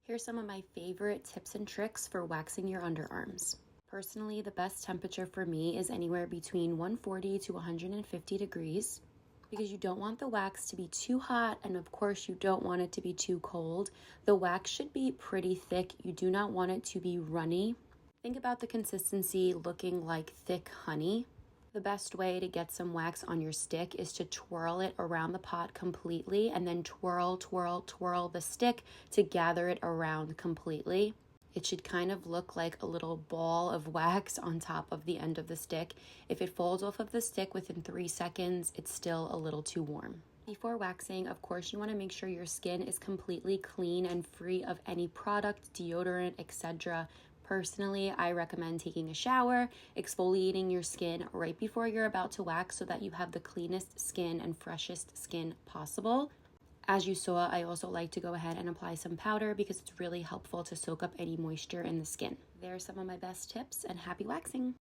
Here's some of my favorite tips and tricks for waxing your underarms. Personally, the best temperature for me is anywhere between 140 to 150 degrees because you don't want the wax to be too hot, and of course you don't want it to be too cold. The wax should be pretty thick. You do not want it to be runny. Think about the consistency looking like thick honey. The best way to get some wax on your stick is to twirl it around the pot completely and then twirl the stick to gather it around completely. It should kind of look like a little ball of wax on top of the end of the stick. If it falls off of the stick within 3 seconds, it's still a little too warm. Before waxing, of course, you want to make sure your skin is completely clean and free of any product, deodorant, etc. Personally, I recommend taking a shower, exfoliating your skin right before you're about to wax so that you have the cleanest skin and freshest skin possible. As you saw, I also like to go ahead and apply some powder because it's really helpful to soak up any moisture in the skin. There are some of my best tips, and happy waxing!